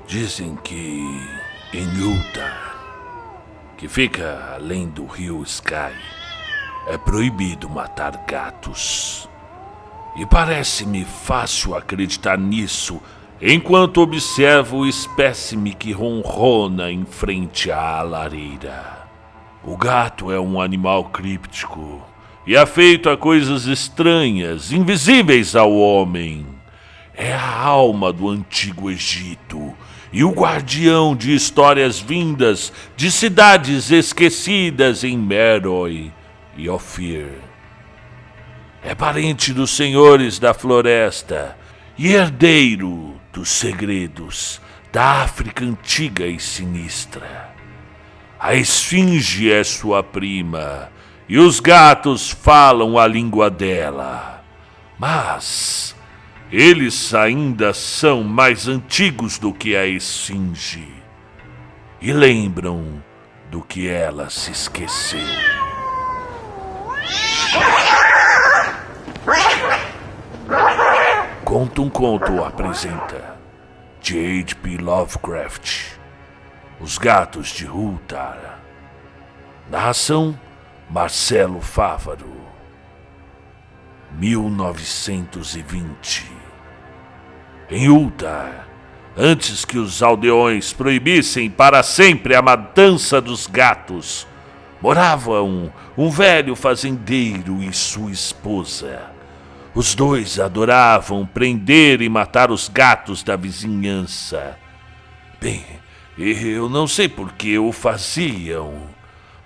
Dizem que em Utah, que fica além do rio Sky, é proibido matar gatos. E parece-me fácil acreditar nisso enquanto observo o espécime que ronrona em frente à lareira. O gato é um animal críptico e afeito a coisas estranhas, invisíveis ao homem. É a alma do antigo Egito e o guardião de histórias vindas de cidades esquecidas em Meroe e Ofir. É parente dos senhores da floresta e herdeiro dos segredos da África antiga e sinistra. A esfinge é sua prima e os gatos falam a língua dela. Mas eles ainda são mais antigos do que a esfinge e lembram do que ela se esqueceu. Conta um Conto apresenta de H.P. Lovecraft, Os Gatos de Ulthar. Narração Marcelo Fávaro. 1920. Em Ulthar, antes que os aldeões proibissem para sempre a matança dos gatos, morava um velho fazendeiro e sua esposa. Os dois adoravam prender e matar os gatos da vizinhança. Bem, eu não sei por que o faziam.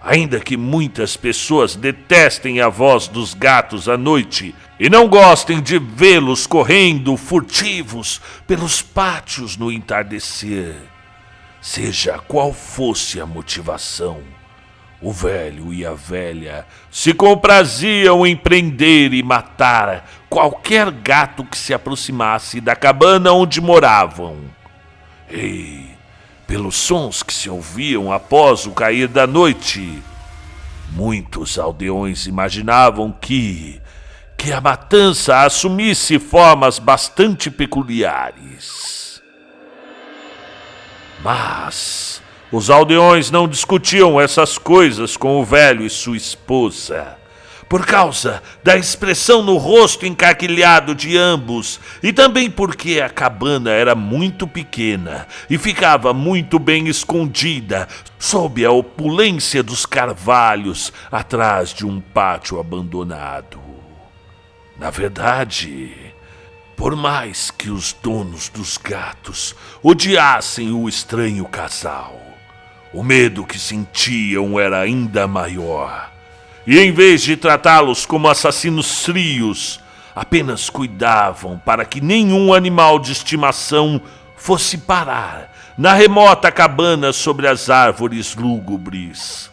Ainda que muitas pessoas detestem a voz dos gatos à noite e não gostem de vê-los correndo furtivos pelos pátios no entardecer. Seja qual fosse a motivação, o velho e a velha se compraziam em prender e matar qualquer gato que se aproximasse da cabana onde moravam. E, pelos sons que se ouviam após o cair da noite, muitos aldeões imaginavam que a matança assumisse formas bastante peculiares. Mas os aldeões não discutiam essas coisas com o velho e sua esposa, por causa da expressão no rosto encarquilhado de ambos, e também porque a cabana era muito pequena e ficava muito bem escondida sob a opulência dos carvalhos atrás de um pátio abandonado. Na verdade, por mais que os donos dos gatos odiassem o estranho casal, o medo que sentiam era ainda maior. E em vez de tratá-los como assassinos frios, apenas cuidavam para que nenhum animal de estimação fosse parar na remota cabana sobre as árvores lúgubres.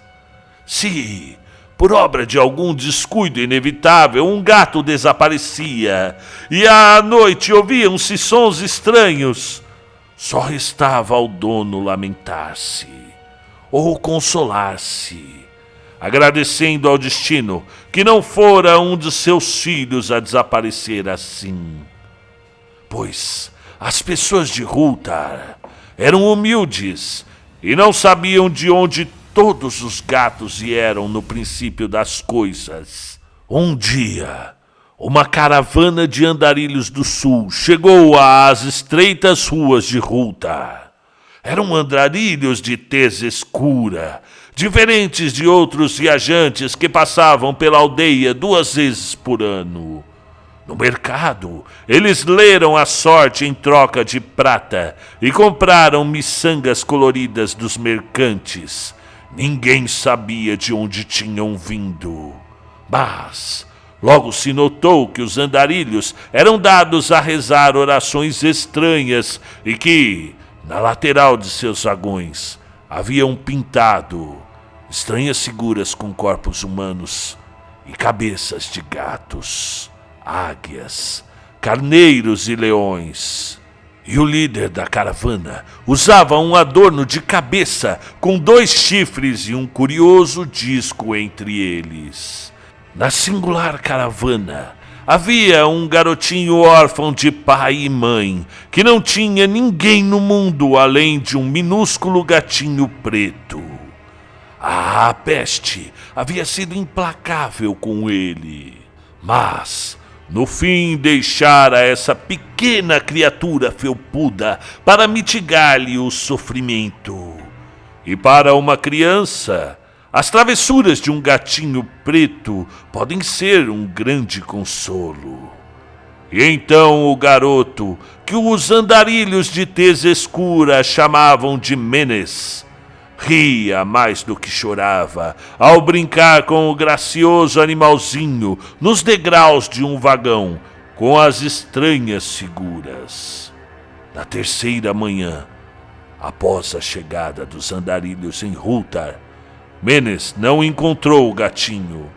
Se, por obra de algum descuido inevitável, um gato desaparecia e à noite ouviam-se sons estranhos, só restava ao dono lamentar-se ou consolar-se, agradecendo ao destino que não fora um de seus filhos a desaparecer assim. Pois as pessoas de Ulthar eram humildes e não sabiam de onde todos os gatos vieram no princípio das coisas. Um dia, uma caravana de andarilhos do sul chegou às estreitas ruas de Ulthar. Eram andarilhos de tez escura, diferentes de outros viajantes que passavam pela aldeia 2 vezes por ano. No mercado, eles leram a sorte em troca de prata e compraram miçangas coloridas dos mercantes. Ninguém sabia de onde tinham vindo. Mas logo se notou que os andarilhos eram dados a rezar orações estranhas e que, na lateral de seus vagões, haviam pintado estranhas figuras com corpos humanos e cabeças de gatos, águias, carneiros e leões. E o líder da caravana usava um adorno de cabeça com 2 chifres e um curioso disco entre eles. Na singular caravana havia um garotinho órfão de pai e mãe, que não tinha ninguém no mundo além de um minúsculo gatinho preto. A peste havia sido implacável com ele, mas no fim deixara essa pequena criatura felpuda para mitigar-lhe o sofrimento. E para uma criança, as travessuras de um gatinho preto podem ser um grande consolo. E então o garoto, que os andarilhos de tez escura chamavam de Menes, ria mais do que chorava ao brincar com o gracioso animalzinho nos degraus de um vagão com as estranhas figuras. Na terceira manhã, após a chegada dos andarilhos em Hultar, Menes não encontrou o gatinho,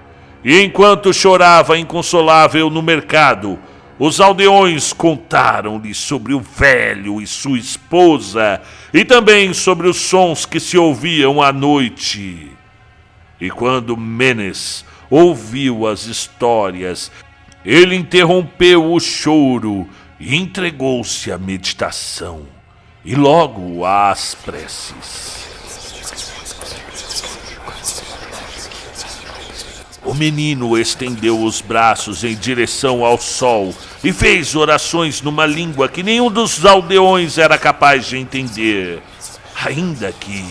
e enquanto chorava inconsolável no mercado, os aldeões contaram-lhe sobre o velho e sua esposa, e também sobre os sons que se ouviam à noite. E quando Menes ouviu as histórias, ele interrompeu o choro e entregou-se à meditação, e logo às preces. O menino estendeu os braços em direção ao sol e fez orações numa língua que nenhum dos aldeões era capaz de entender. Ainda que,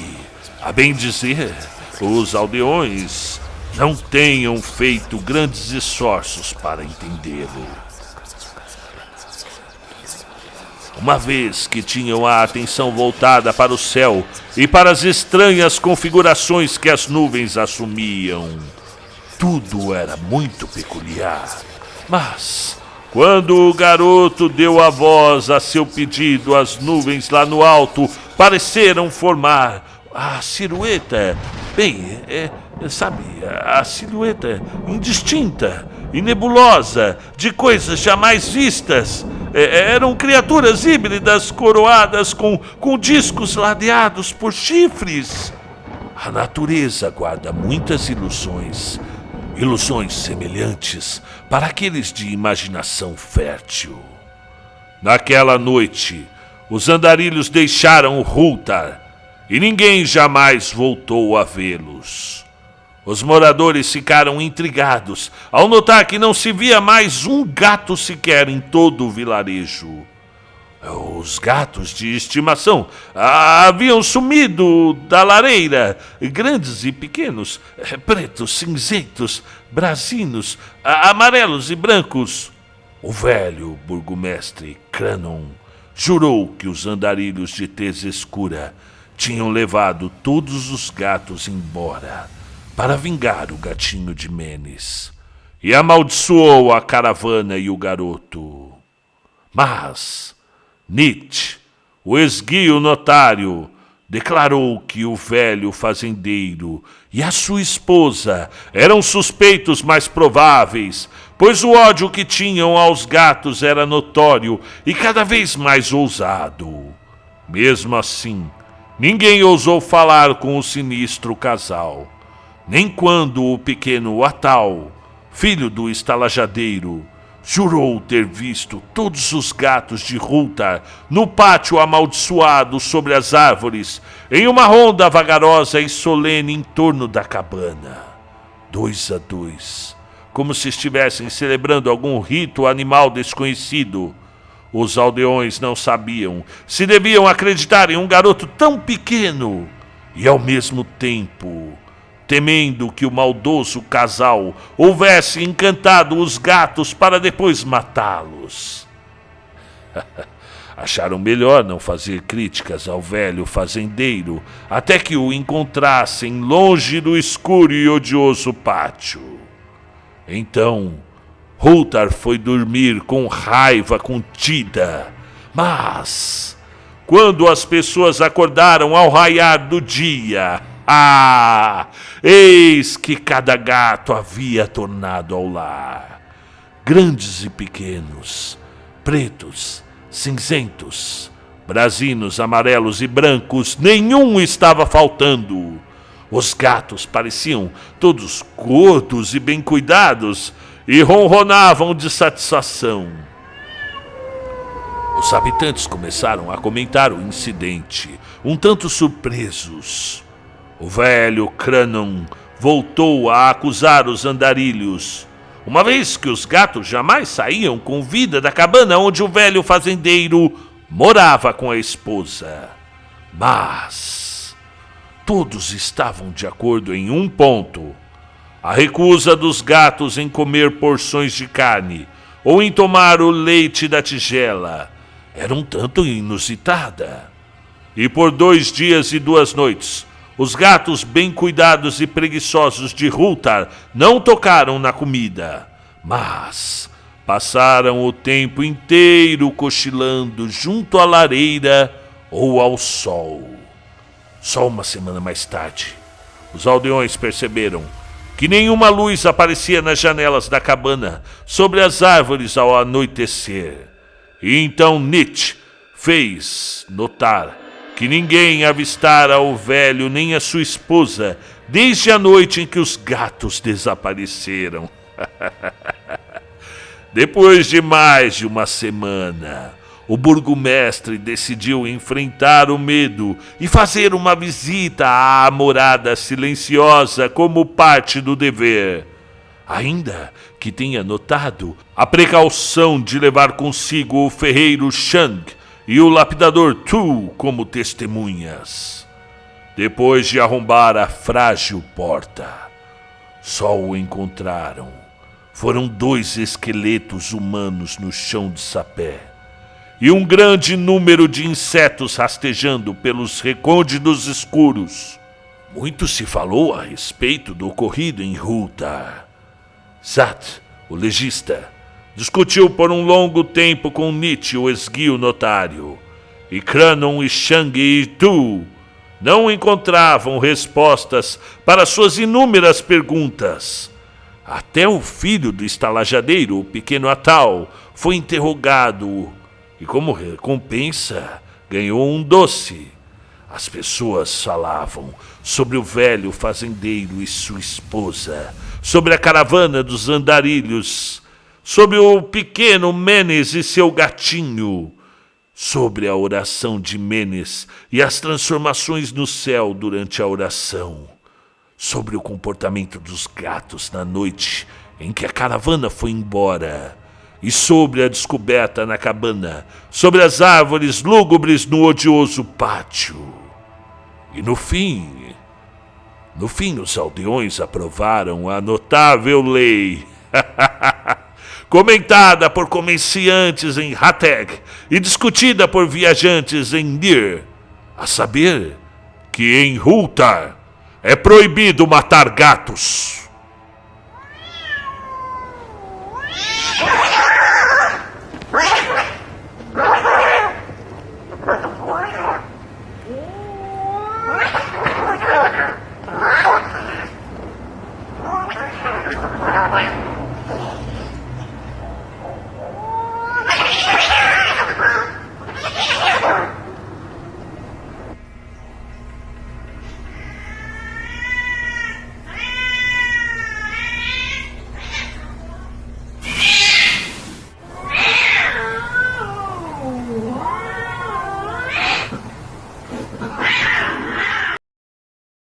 a bem dizer, os aldeões não tenham feito grandes esforços para entendê-lo. Uma vez que tinham a atenção voltada para o céu e para as estranhas configurações que as nuvens assumiam, tudo era muito peculiar. Mas, quando o garoto deu a voz a seu pedido, as nuvens lá no alto pareceram formar a silhueta, a silhueta indistinta e nebulosa de coisas jamais vistas. Eram criaturas híbridas coroadas com discos ladeados por chifres. A natureza guarda muitas ilusões semelhantes para aqueles de imaginação fértil. Naquela noite, os andarilhos deixaram Hultar e ninguém jamais voltou a vê-los. Os moradores ficaram intrigados ao notar que não se via mais um gato sequer em todo o vilarejo. Os gatos de estimação haviam sumido da lareira, grandes e pequenos, pretos, cinzentos, brasinos, amarelos e brancos. O velho burgomestre Cranon jurou que os andarilhos de tez escura tinham levado todos os gatos embora para vingar o gatinho de Menes, e amaldiçoou a caravana e o garoto. Mas Nietzsche, o esguio notário, declarou que o velho fazendeiro e a sua esposa eram suspeitos mais prováveis, pois o ódio que tinham aos gatos era notório e cada vez mais ousado. Mesmo assim, ninguém ousou falar com o sinistro casal, nem quando o pequeno Atal, filho do estalajadeiro, jurou ter visto todos os gatos de Hultar no pátio amaldiçoado sobre as árvores, em uma ronda vagarosa e solene em torno da cabana, 2 a 2, como se estivessem celebrando algum rito animal desconhecido. Os aldeões não sabiam se deviam acreditar em um garoto tão pequeno e, ao mesmo tempo, temendo que o maldoso casal houvesse encantado os gatos para depois matá-los. Acharam melhor não fazer críticas ao velho fazendeiro até que o encontrassem longe do escuro e odioso pátio. Então, Hultar foi dormir com raiva contida, mas quando as pessoas acordaram ao raiar do dia, eis que cada gato havia tornado ao lar. Grandes e pequenos, pretos, cinzentos, brasinos, amarelos e brancos, nenhum estava faltando. Os gatos pareciam todos gordos e bem cuidados, e ronronavam de satisfação. Os habitantes começaram a comentar o incidente, um tanto surpresos. O velho Cranon voltou a acusar os andarilhos, uma vez que os gatos jamais saíam com vida da cabana onde o velho fazendeiro morava com a esposa. Mas todos estavam de acordo em um ponto: a recusa dos gatos em comer porções de carne ou em tomar o leite da tigela era um tanto inusitada. E por 2 dias e 2 noites, os gatos bem cuidados e preguiçosos de Hultar não tocaram na comida, mas passaram o tempo inteiro cochilando junto à lareira ou ao sol. Só uma semana mais tarde, os aldeões perceberam que nenhuma luz aparecia nas janelas da cabana sobre as árvores ao anoitecer. E então Nietzsche fez notar que ninguém avistara o velho nem a sua esposa desde a noite em que os gatos desapareceram. Depois de mais de uma semana, o burgomestre decidiu enfrentar o medo e fazer uma visita à morada silenciosa como parte do dever. Ainda que tenha notado a precaução de levar consigo o ferreiro Shang e o lapidador Tu como testemunhas. Depois de arrombar a frágil porta, só o encontraram. Foram 2 esqueletos humanos no chão de sapé e um grande número de insetos rastejando pelos recônditos escuros. Muito se falou a respeito do ocorrido em Hultar. Zat, o legista, discutiu por um longo tempo com Nietzsche, o esguio notário, e Cranon e Shang e Tu não encontravam respostas para suas inúmeras perguntas. Até o filho do estalajadeiro, o pequeno Atal, foi interrogado e, como recompensa, ganhou um doce. As pessoas falavam sobre o velho fazendeiro e sua esposa, sobre a caravana dos andarilhos, sobre o pequeno Menes e seu gatinho, sobre a oração de Menes e as transformações no céu durante a oração, sobre o comportamento dos gatos na noite em que a caravana foi embora, e sobre a descoberta na cabana, sobre as árvores lúgubres no odioso pátio. E no fim, os aldeões aprovaram a notável lei, comentada por comerciantes em Hateg e discutida por viajantes em Nir, a saber que em Hultar é proibido matar gatos.